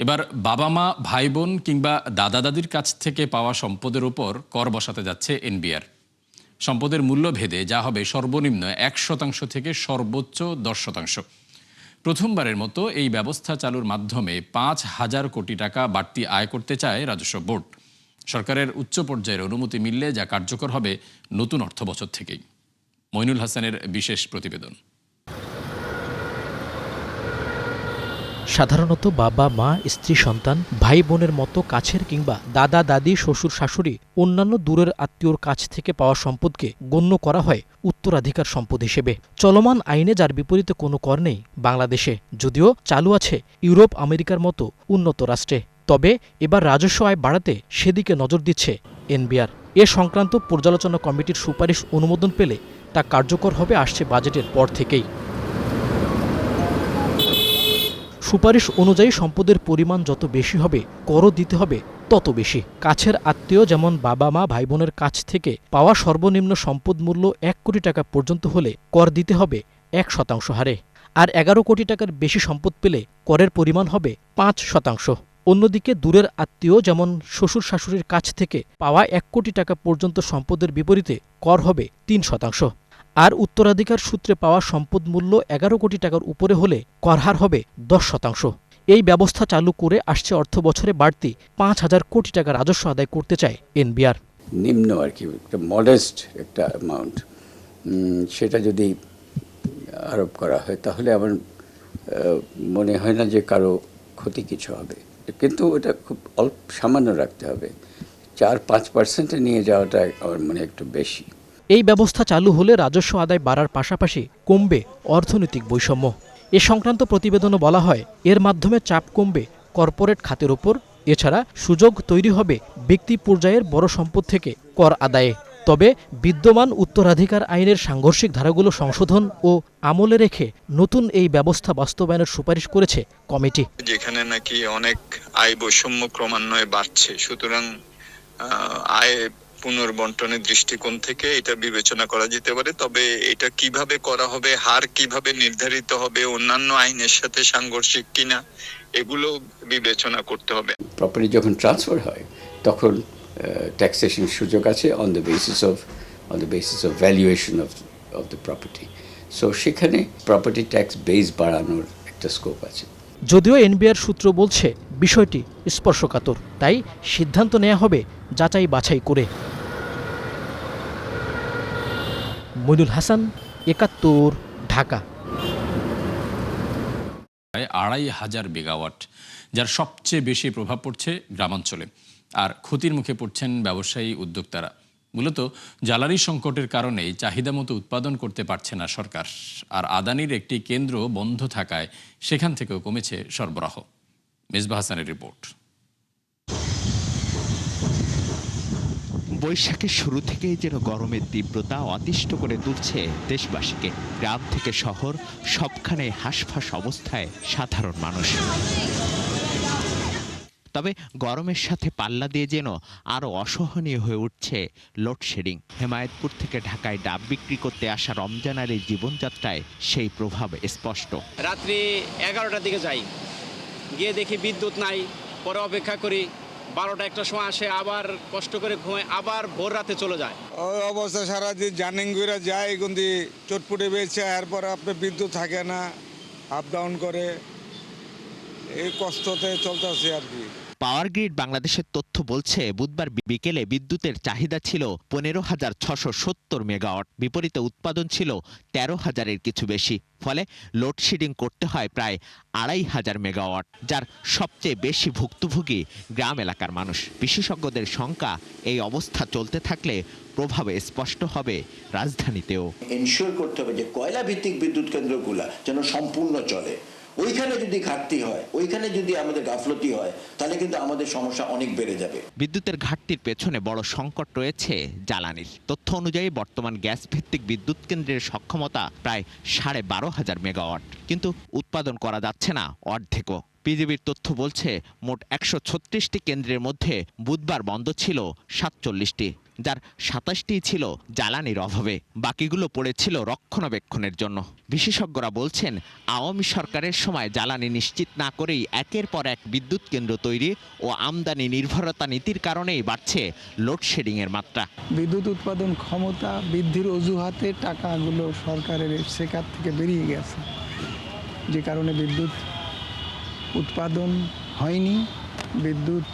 এবার বাবা মা ভাই বোন কিংবা দাদা দাদির কাছ থেকে পাওয়া সম্পদের উপর কর বসাতে যাচ্ছে এনবিআর। সম্পদের মূল্য ভেদে যা হবে সর্বনিম্ন 1% থেকে সর্বোচ্চ 10%। প্রথমবারের মতো এই ব্যবস্থা চালুর মাধ্যমে 5,000 কোটি টাকা বাড়তি আয় করতে চায় রাজস্ব বোর্ড। সরকারের উচ্চ পর্যায়ের অনুমতি মিললে যা কার্যকর হবে নতুন অর্থবছর থেকেই। মইনুল হাসানের বিশেষ প্রতিবেদন। সাধারণত বাবা মা স্ত্রী সন্তান ভাই বোনের মতো কাছের কিংবা দাদা দাদি শ্বশুর শাশুড়ি অন্যান্য দূরের আত্মীয়র কাছ থেকে পাওয়া সম্পদকে গণ্য করা হয় উত্তরাধিকার সম্পদ হিসেবে। চলমান আইনে যার বিপরীতে কোনো কর নেই বাংলাদেশে, যদিও চালু আছে ইউরোপ আমেরিকার মতো উন্নত রাষ্ট্রে। তবে এবার রাজস্ব আয় বাড়াতে সেদিকে নজর দিচ্ছে এনবিআর। এ সংক্রান্ত পর্যালোচনা কমিটির সুপারিশ অনুমোদন পেলে তা কার্যকর হবে আসছে বাজেটের পর থেকেই। সুপারিশ অনুযায়ী সম্পদের পরিমাণ যত বেশি হবে করও দিতে হবে তত বেশি। কাছের আত্মীয় যেমন বাবা মা ভাই বোনের কাছ থেকে পাওয়া সর্বনিম্ন সম্পদ মূল্য 1 কোটি টাকা পর্যন্ত হলে কর দিতে হবে 1% হারে। আর 11 কোটি টাকার বেশি সম্পদ পেলে করের পরিমাণ হবে 5%। অন্যদিকে দূরের আত্মীয় যেমন শ্বশুর শাশুড়ির কাছ থেকে পাওয়া 1 কোটি টাকা পর্যন্ত সম্পদের বিপরীতে কর হবে 3%। আর উত্তরাধিকার সূত্রে পাওয়া সম্পদ মূল্য 11 কোটি টাকার উপরে হলে করহার হবে 10%। এই ব্যবস্থা চালু করে আসছে অর্থ বছরে বাড়তি 5,000 কোটি টাকা রাজস্ব আদায় করতে চায় এনবিআর। নিম্ন আর কি, একটা মডেস্ট একটা অ্যামাউন্ট, সেটা যদি আরোপ করা হয় তাহলে আমার মনে হয় না যে কারো ক্ষতি কিছু হবে, কিন্তু এটা খুব অল্প সামান্য রাখতে হবে। 4-5% নিয়ে যাওয়াটা আমার মনে একটু বেশি। এই ব্যবস্থা চালু হলে রাজস্ব আদায় বাড়ার পাশাপাশি কমবে অর্থনৈতিক বৈষম্য। এ সংক্রান্ত প্রতিবেদনে বলা হয় এর মাধ্যমে চাপ কমবে কর্পোরেট খাতের ওপর। এছাড়া সুযোগ তৈরি হবে ব্যক্তি পর্যায়ের বড় সম্পদ থেকে কর আদায়ে। তবে বিদ্যমান উত্তরাধিকার আইনের সাংঘর্ষিক ধারাগুলো সংশোধন ও আমলে রেখে নতুন এই ব্যবস্থা বাস্তবায়নের সুপারিশ করেছে কমিটি। যেখানে নাকি অনেক আয় বৈষম্য ক্রমান্বয়ে বাড়ছে, সুতরাং আয় পুনর্বন্টনের দৃষ্টিকোণ থেকে এটা বিবেচনা করা যেতে পারে। তবে এটা কিভাবে করা হবে, হার কিভাবে নির্ধারিত হবে, অন্যান্য আইনের সাথে সাংঘর্ষিক কিনা, এগুলো বিবেচনা করতে হবে। প্রপার্টি যখন ট্রান্সফার হয় তখন ট্যাক্সেশন সুযোগ আছে on the basis of valuation of the property. So সেখানে প্রপার্টি ট্যাক্স বেস বাড়ানোর একটা স্কোপ আছে। যদিও এনবিআর সূত্র বলছে বিষয়টি স্পর্শকাতর, তাই সিদ্ধান্ত নেওয়া হবে যাচাই বাছাই করে। মইনুল হাসান, ৭১, ঢাকা। ২,৫০০ মেগাওয়াট, যার সবচেয়ে বেশি প্রভাব পড়ছে গ্রামাঞ্চলে। আর ক্ষতির মুখে পড়ছেন ব্যবসায়ী উদ্যোক্তারা। মূলত জ্বালানি সংকটের কারণেই চাহিদা মতো উৎপাদন করতে পারছে না সরকার। আর আদানির একটি কেন্দ্র বন্ধ থাকায় সেখান থেকেও কমেছে সরবরাহ। মেজবাহ হাসানের রিপোর্ট। বৈশাখের শুরু থেকেই যেন গরমের তীব্রতা অতিষ্ঠ করে তুলছে দেশবাসীকে। গ্রাম থেকে শহর সবখানে হাঁসফাঁস অবস্থায় সাধারণ মানুষ। তবে গরমের সাথে পাল্লা দিয়ে যেন আরও অসহনীয় হয়ে উঠছে লোডশেডিং। হেমায়েতপুর থেকে ঢাকায় ডাব বিক্রি করতে আসা রমজানের এই জীবনযাত্রায় সেই প্রভাব স্পষ্ট। রাত্রি 11টার দিকে যাই, গিয়ে দেখি বিদ্যুৎ নাই, পরে অপেক্ষা করি 12টা একটার সময় আসে, আবার কষ্ট করে ঘুমাই, আবার ভোর রাতে চলে যায়। ওই অবস্থা সারাদিন জার্নিং করে যায়, কিন্তু চটপটে বেড়েছে, এরপর আপনার বিদ্যুৎ থাকে না, আপ ডাউন করে, এই কষ্টতে চলতেছে আর কি। পাওয়ার গ্রিড বাংলাদেশের তথ্য বলছে বুধবার বিকেলে বিদ্যুতের চাহিদা ছিল 15,670 মেগাওয়াট, বিপরীতে উৎপাদন ছিল 13,000-এর কিছু বেশি। ফলে লোডশেডিং করতে হয় প্রায় 2,500 মেগাওয়াট, যার সবচেয়ে বেশি ভুক্তভোগী গ্রাম এলাকার মানুষ। বিশেষজ্ঞদের শঙ্কা এই অবস্থা চলতে থাকলে প্রভাব স্পষ্ট হবে রাজধানীতেও। এনশিওর করতে হবে যে কয়লা ভিত্তিক বিদ্যুৎ কেন্দ্রগুলো যেন সম্পূর্ণ চলে। ওইখানে যদি ঘাটতি হয়, ওইখানে যদি আমাদের গাফলতি হয়, তাহলে কিন্তু আমাদের সমস্যা অনেক বেড়ে যাবে। বিদ্যুতের ঘাটতির পেছনে বড় সংকট রয়েছে জ্বালানির। তথ্য অনুযায়ী বর্তমান গ্যাস ভিত্তিক বিদ্যুৎ কেন্দ্রের সক্ষমতা প্রায় 12,500 মেগাওয়াট, কিন্তু উৎপাদন করা যাচ্ছে না অর্ধেকও। পিজিবির তথ্য বলছে মোট 136টি কেন্দ্রের মধ্যে বুধবার বন্ধ ছিল 47টি। যার ২৭টি ছিল জ্বালানির অভাবে, বাকিগুলো পড়েছিল রক্ষণাবেক্ষণের জন্য। বিশেষজ্ঞরা বলছেন, আওয়ামী সরকারের সময় জ্বালানি নিশ্চিত না করেই একের পর এক বিদ্যুৎ কেন্দ্র তৈরি ও আমদানি নির্ভরতা নীতির কারণেই বাড়ছে লোডশেডিংয়ের মাত্রা। বিদ্যুৎ উৎপাদন ক্ষমতা বৃদ্ধির অজুহাতে টাকাগুলো সরকারের সেখান থেকে বেরিয়ে গেছে, যে কারণে বিদ্যুৎ উৎপাদন হয়নি, বিদ্যুৎ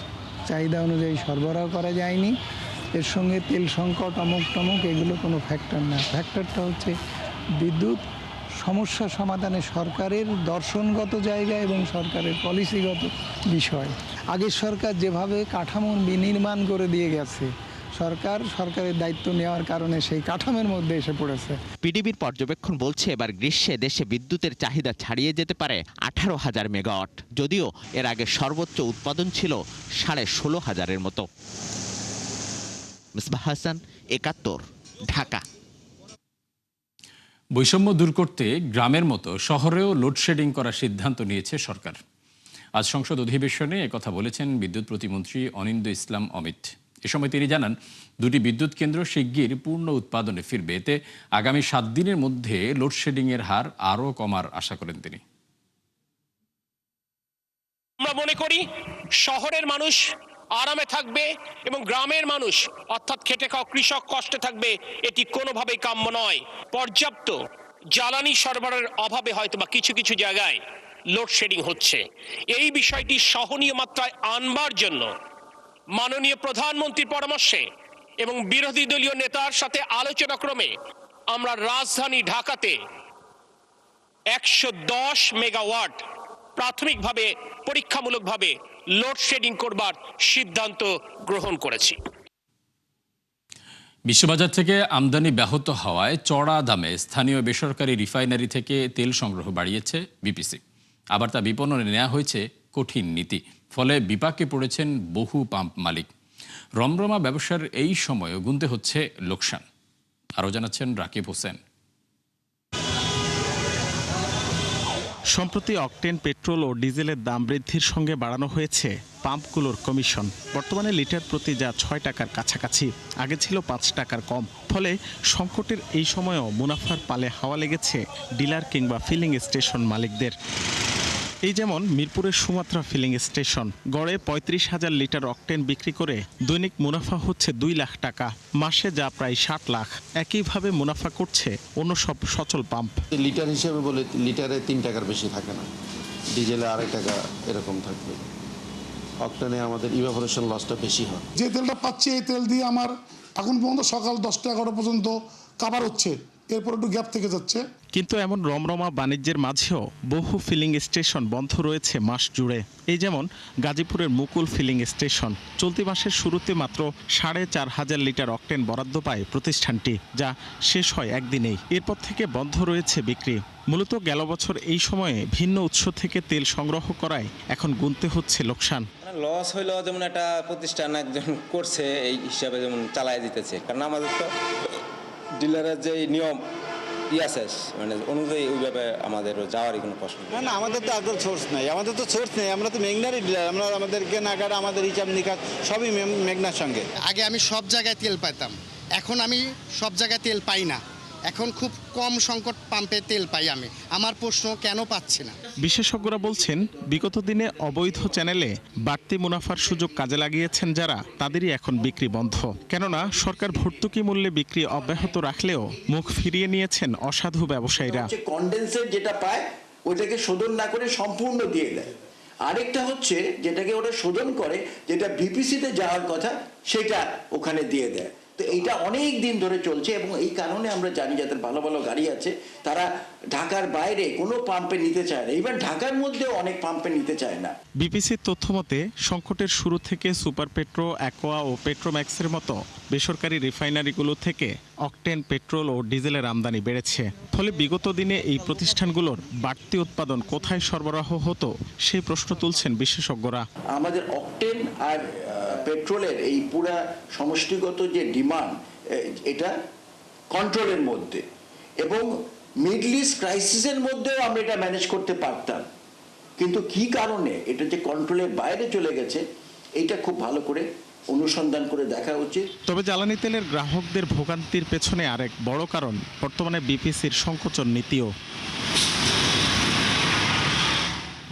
চাহিদা অনুযায়ী সরবরাহ করা যায়নি। এর সঙ্গে তেল সংকট অমুক টমুক এগুলো কোনো ফ্যাক্টর না। ফ্যাক্টরটা হচ্ছে বিদ্যুৎ সমস্যা সমাধানে সরকারের দর্শনগত জায়গা এবং সরকারের পলিসিগত বিষয়। আগের সরকার যেভাবে কাঠামো বিনির্মাণ করে দিয়ে গেছে, সরকারের দায়িত্ব নেওয়ার কারণে সেই কাঠামোর মধ্যে এসে পড়েছে। পিডিবির পর্যবেক্ষণ বলছে, এবার গ্রীষ্মে দেশে বিদ্যুতের চাহিদা ছাড়িয়ে যেতে পারে 18,000 মেগাওয়াট, যদিও এর আগে সর্বোচ্চ উৎপাদন ছিল 16,500-এর মতো। মিসবাহ হাসান, ৭১, ঢাকা। বৈষম্য দূর করতে গ্রামের মতো শহরেও লোডশেডিং করার সিদ্ধান্ত নিয়েছে সরকার। আজ সংসদ অধিবেশনে একথা বলেছেন বিদ্যুৎ প্রতিমন্ত্রী অনিন্দ্য ইসলাম অমিত। এ সময় তিনি জানান, দুটি বিদ্যুৎ কেন্দ্র শিগগির পূর্ণ উৎপাদনে ফিরবে। এতে আগামী 7 দিনের মধ্যে লোডশেডিংয়ের হার আরও কমার আশা করেন তিনি। আমরা মনে করি শহরের মানুষ আরামে থাকবে এবং গ্রামের মানুষ অর্থাৎ খেটে খাওয়া কৃষক কষ্টে থাকবে, এটি কোনোভাবেই কাম্য নয়। পর্যাপ্ত জ্বালানি সরবরাহের অভাবে হয়তো বা কিছু কিছু জায়গায় লোডশেডিং হচ্ছে। এই বিষয়টি সহনীয় মাত্রায় আনবার জন্য মাননীয় প্রধানমন্ত্রীর পরামর্শে এবং বিরোধী দলীয় নেতার সাথে আলোচনা ক্রমে আমরা রাজধানী ঢাকাতে 110 মেগাওয়াট প্রাথমিকভাবে পরীক্ষামূলকভাবে লোডশেডিং করবার সিদ্ধান্ত গ্রহণ করেছি। বিশ্ববাজার থেকে আমদানি ব্যাহত হওয়ায় চড়া দামে স্থানীয় বেসরকারি রিফাইনারি থেকে তেল সংগ্রহ বাড়িয়েছে বিপিসি। আবার তা বিপণনে নেওয়া হয়েছে কঠিন নীতি, ফলে বিপাকে পড়েছেন বহু পাম্প মালিক। রমরমা ব্যবসার এই সময়ও গুনতে হচ্ছে লোকসান। আরও জানাচ্ছেন রাকিব হোসেন। সম্প্রতি অকটেন পেট্রোল ও ডিজেলের দাম বৃদ্ধির সঙ্গে বাড়ানো হয়েছে পাম্পগুলোর কমিশন। বর্তমানে লিটার প্রতি যা 6 টাকার কাছাকাছি, আগে ছিল 5 টাকার কম। ফলে সংকটের এই সময়েও মুনাফার পালে হাওয়া লেগেছে ডিলার কিংবা ফিলিং স্টেশন মালিকদের। এই যেমন মিরপুরের সুমাত্রা ফিলিং স্টেশন, গড়ে 35,000 লিটার অকটেন বিক্রি করে দৈনিক মুনাফা হচ্ছে 2 লাখ টাকা, মাসে যা প্রায় 60 লাখ। একইভাবে মুনাফা করছে অন্য সব সচল পাম্প। লিটার হিসেবে বলে লিটারে 3 টাকার বেশি থাকে না, ডিজেলে 2.5 টাকা এরকম থাকবে। অকটেনে আমাদের ইভাপোরেশন লসটা বেশি হয়। যে তেলটা পাচ্ছি এই তেল দিয়ে আমার এখন পর্যন্ত সকাল 10টা-11টা পর্যন্ত কাভার হচ্ছে, এরপর একটু গ্যাপ থেকে যাচ্ছে। কিন্তু এমন রমরমা বাণিজ্যের মাঝেও বহু ফিলিং স্টেশন বন্ধ রয়েছে মাস জুড়ে। এই যেমন গাজীপুরের মুকুল ফিলিং স্টেশন, চলতি মাসের শুরুতে মাত্র 4,500 লিটার অকটেন বরাদ্দ পায় প্রতিষ্ঠানটি, যা শেষ হয় একদিনেই। এরপর থেকে বন্ধ রয়েছে বিক্রি। মূলত গেল বছর এই সময়ে ভিন্ন উৎস থেকে তেল সংগ্রহ করায় এখন গুনতে হচ্ছে লোকসান। লস হইলেও যেমন একটা প্রতিষ্ঠান একজন করছে এই হিসাবে যেমন চালায় দিতেছে, কারণ আমাদের তো ডিলারের যে নিয়ম মানে অনুযায়ী ওইভাবে আমাদের যাওয়ারই কোনো প্রশ্ন না, আমাদের তো আগের সোর্স নেই, আমরা তো মেঘনারই ডিলার। আমাদের কেনাকাটা, আমাদের হিসাব নিকাশ সবই মেঘনার সঙ্গে। আগে আমি সব জায়গায় তেল পাইতাম, এখন আমি সব জায়গায় তেল পাই না। এখন খুব কম সংকট পাম্পে তেল পাই আমি। আমার প্রশ্ন, কেন পাচ্ছি না? বিশেষজ্ঞরা বলছেন, বিগত দিনে অবৈধ চ্যানেলে বাড়তি মুনাফার সুযোগ কাজে লাগিয়েছেন যারা, তাদেরই এখন বিক্রি বন্ধ। কেননা সরকার ভর্তুকি মূল্যে বিক্রি অব্যাহত রাখলেও মুখ ফিরিয়ে নিয়েছেন অসাধু ব্যবসায়ীরা। কনডেন্সেট যেটা পায় ওইটাকে শোধন না করে সম্পূর্ণ দিয়ে দেয়। আরেকটা হচ্ছে যেটাকে ওরা শোধন করে, যেটা বিপিসিতে যাওয়ার কথা সেটা ওখানে দিয়ে দেয়। তো এইটা অনেক দিন ধরে চলছে এবং এই কারণে আমরা জানি যাদের ভালো ভালো গাড়ি আছে তারা ঢাকার বাইরে কোনো পাম্পে নিতে চায় না, ইভেন ঢাকার মধ্যেও অনেক পাম্পে নিতে চায় না। বিপিসির তথ্য মতে সংকটের শুরু থেকে সুপার পেট্রো, অ্যাকোয়া ও পেট্রোম্যাক্সের মতো বেসরকারি রিফাইনারিগুলো থেকে অকটেন, পেট্রোল ও ডিজেলের আমদানি বেড়েছে। ফলে বিগত দিনে এই প্রতিষ্ঠানগুলোর বাড়তি উৎপাদন কোথায় সরবরাহ হতো সেই প্রশ্ন তুলছেন বিশেষজ্ঞরা। আমাদের অকটেন আর পেট্রোলের এই পুরা সমষ্টিগত যে ডিমান্ড, এটা কন্ট্রোলের মধ্যে এবং মিডল ইস্ট ক্রাইসিসের মধ্যেও আমরা এটা ম্যানেজ করতে পারতাম, কিন্তু কি কারণে এটা যে কন্ট্রোলের বাইরে চলে গেছে, এটা খুব ভালো করে অনুসন্ধান করে দেখা উচিত। তবে জ্বালানি তেলের গ্রাহকদের ভোগান্তির পেছনে আরেক বড় কারণ বর্তমানে বিপিসির সংকোচন নীতিও।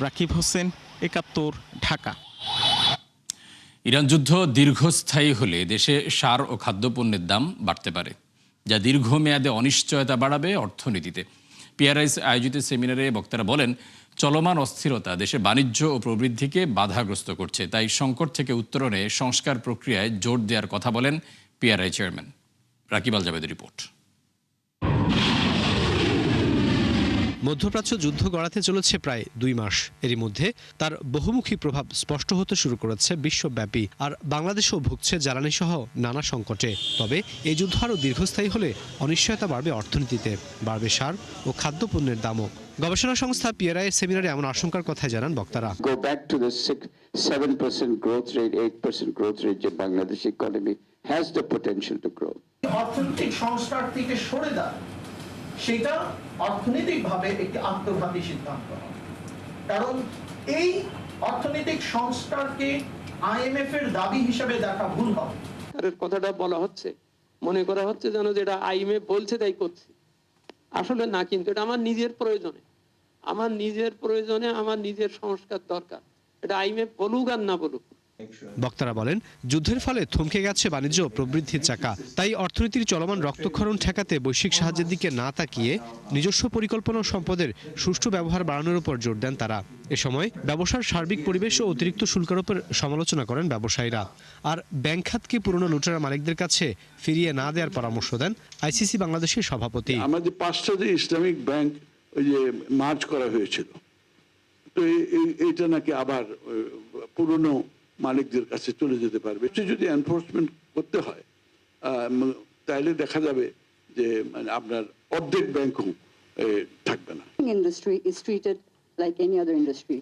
রাকিব হোসেন, ৭১, ঢাকা। ইরান যুদ্ধ দীর্ঘস্থায়ী হলে দেশে সার ও খাদ্যপণ্যের দাম বাড়তে পারে, যা দীর্ঘমেয়াদে অনিশ্চয়তা বাড়াবে অর্থনীতিতে। পিআরআইস আয়োজিত সেমিনারে বক্তারা বলেন, চলমান অস্থিরতা দেশে বাণিজ্য ও প্রবৃদ্ধিকে বাধাগ্রস্ত করছে। তাই সংকট থেকে উত্তরণে সংস্কার প্রক্রিয়ায় জোর দেওয়ার কথা বলেন পিআরআই চেয়ারম্যান। রাকিব আল জাবেদের রিপোর্ট। মধ্যপ্রাচ্য যুদ্ধ গড়াতে চলেছে প্রায় 2 মাস। এরই মধ্যে তার বহুমুখী প্রভাব স্পষ্ট হতে শুরু করেছে বিশ্বব্যাপী। আর বাংলাদেশও ভুগছে জ্বালানি সহ নানা সংকটে। তবে এই যুদ্ধ আরও দীর্ঘস্থায়ী হলে অনিশ্চয়তা বাড়বে অর্থনীতিতে, বাড়বে সার ও খাদ্যপণ্যের দামও। গবেষণা সংস্থা পিআরআই সেমিনারে এমন আশঙ্কার কথাই জানান বক্তারা। Go back to the 7% growth rate, 8% growth rate যে Bangladesh economy has the potential to grow. অর্থনৈতিক সংস্কার থেকে সরে দাঁড়ায় সেটা অর্থনৈতিকভাবে একটি আত্মঘাতী সিদ্ধান্ত, কারণ এই অর্থনৈতিক সংস্কারকে আইএমএফ এর দাবি হিসেবে দেখা ভুল হবে। কথাটা বলা হচ্ছে, মনে করা হচ্ছে যেন যেটা আইএমএফ বলছে তাই করছে, আসলে না। কিন্তু এটা আমার নিজের প্রয়োজনে, আমার নিজের সংস্কার দরকার। এটা আইএমএফ বলুক আর না বলুক। বক্তারা বলেন, যুদ্ধের ফলে থমকে গেছে বাণিজ্য প্রবৃদ্ধির চাকা। তাই অর্থনীতির চলমান রক্তক্ষরণ ঠেকাতে বৈশ্বিক সাহায্যের দিকে না তাকিয়ে নিজস্ব পরিকল্পনা ও সম্পদের সুষ্ঠু ব্যবহার বাড়ানোর উপর জোর দেন তারা। এ সময় ব্যবসার সার্বিক পরিবেশ ও অতিরিক্ত শুল্কের উপর সমালোচনা করেন ব্যবসায়ীরা। আর ব্যাংক খাতকে পুরনো লুটেরা মালিকদের কাছে ফিরিয়ে না দেওয়ার পরামর্শ দেন আইসিসি বাংলাদেশের সভাপতি। আমাদের 5টা যে ইসলামিক ব্যাংক ওই যে মার্জ করা হয়েছিল, তো এইটা নাকি আবার পুরনো মালিকদের কাছে চলে যেতে পারবে। যদি এনফোর্সমেন্ট করতে হয় তাহলে দেখা যাবে যে আপনার অর্ধেক ব্যাংকও থাকবে না। Industry is treated like any other industry.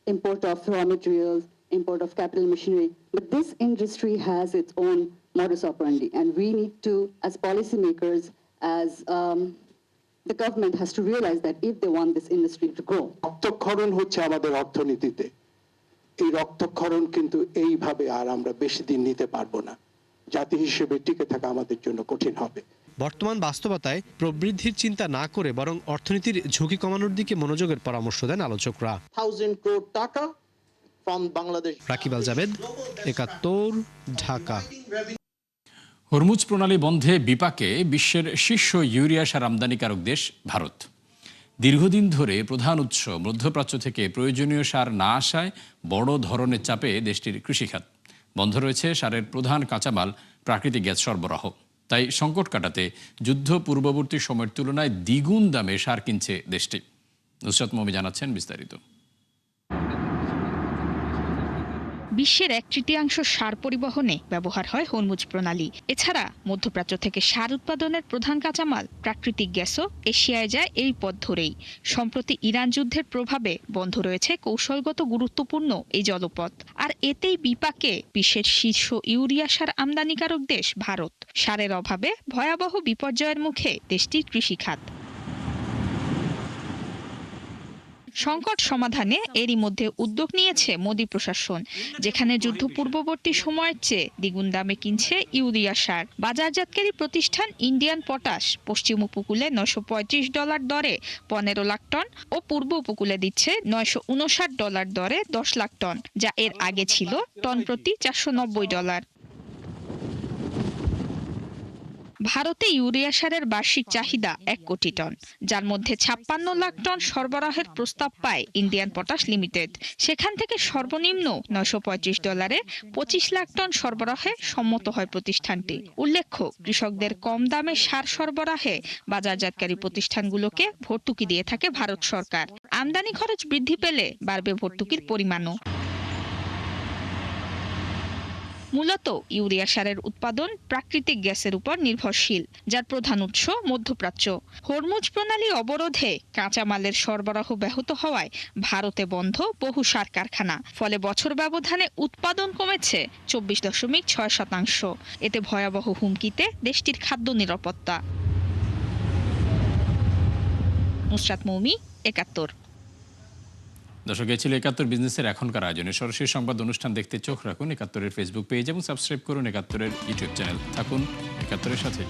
Import of raw materials, import of capital machinery, but this industry has its own modus operandi, and we need to, as policymakers, as the government has to realize that if they want this industry to grow. রক্তক্ষরণ হচ্ছে আমাদের অর্থনীতিতে। এই রক্তক্ষরণ কিন্তু এইভাবে আর আমরা বেশি দিন নিতে পারবো না। জাতি হিসেবে টিকে থাকা আমাদের জন্য কঠিন হবে। বর্তমান বাস্তবতায় প্রবৃদ্ধির চিন্তা না করে বরং অর্থনীতির ঝুঁকি কমানোর দিকে মনোযোগের পরামর্শ দেন আলোচকরা। 1000 crore টাকা from বাংলাদেশ। রাকিব আল জাবেদ, ৭১, ঢাকা। হরমুজ প্রণালী বন্ধে বিপাকে বিশ্বের শীর্ষ ইউরিয়া সার আমদানিকারক দেশ ভারত। দীর্ঘদিন ধরে প্রধান উৎস মধ্যপ্রাচ্য থেকে প্রয়োজনীয় সার না আসায় বড় ধরনের চাপে দেশটির কৃষিখাত। বন্ধ রয়েছে সারের প্রধান কাঁচামাল প্রাকৃতিক গ্যাস সরবরাহ। তাই সংকট কাটাতে যুদ্ধ পূর্ববর্তী সময়ের তুলনায় দ্বিগুণ দামে সার কিনছে দেশটি। নুসরাত মমি জানাচ্ছেন বিস্তারিত। বিশ্বের 1/3 সার পরিবহনে ব্যবহার হয় হরমুজ প্রণালী। এছাড়া মধ্যপ্রাচ্য থেকে সার উৎপাদনের প্রধান কাঁচামাল প্রাকৃতিক গ্যাসও এশিয়ায় যায় এই পথ ধরেই। সম্প্রতি ইরান যুদ্ধের প্রভাবে বন্ধ রয়েছে কৌশলগত গুরুত্বপূর্ণ এই জলপথ। আর এতেই বিপাকে বিশ্বের শীর্ষ ইউরিয়া সার আমদানিকারক দেশ ভারত। সারের অভাবে ভয়াবহ বিপর্যয়ের মুখে দেশটির কৃষিখাত। সংকট সমাধানে এরই মধ্যে উদ্যোগ নিয়েছে মোদি প্রশাসন, যেখানে যুদ্ধ পূর্ববর্তী সময়ের চেয়ে দ্বিগুণ দামে কিনছে ইউরিয়া সার। বাজারজাতকারী প্রতিষ্ঠান ইন্ডিয়ান পটাশ পশ্চিম উপকূলে $935 দরে 15 লাখ টন ও পূর্ব উপকূলে দিচ্ছে $959 দরে 10 লাখ টন, যা এর আগে ছিল টন প্রতি $490। ভারতে ইউরিয়া সারের বার্ষিক চাহিদা 1 কোটি টন, যার মধ্যে 56 লাখ টন সরবরাহের প্রস্তাব পায় ইন্ডিয়ান পটাশ লিমিটেড। সেখান থেকে সর্বনিম্ন $935 25 লাখ টন সরবরাহে সম্মত হয় প্রতিষ্ঠানটি। উল্লেখ্য, কৃষকদের কম দামে সার সরবরাহে বাজারজাতকারী প্রতিষ্ঠানগুলোকে ভর্তুকি দিয়ে থাকে ভারত সরকার। আমদানি খরচ বৃদ্ধি পেলে বাড়বে ভর্তুকির পরিমাণও। মূলত ইউরিয়া সারের উৎপাদন প্রাকৃতিক গ্যাসের উপর নির্ভরশীল, যার প্রধান উৎস মধ্যপ্রাচ্য। হরমুজ প্রণালী অবরোধে কাঁচামালের সরবরাহ ব্যাহত হওয়ায় ভারতে বন্ধ বহু সার কারখানা। ফলে বছর ব্যবধানে উৎপাদন কমেছে 24.6%। এতে ভয়াবহ হুমকিতে দেশটির খাদ্য নিরাপত্তা। নুসরাত মৌমি, ৭১। দর্শক, এই ছিল ৭১ বিজনেসের এখনকার আয়োজনে। সরাসরি সংবাদ অনুষ্ঠান দেখতে চোখ রাখুন ৭১-এর ফেসবুক পেজ এবং সাবস্ক্রাইব করুন ৭১-এর ইউটিউব চ্যানেল। থাকুন ৭১-এর সাথে।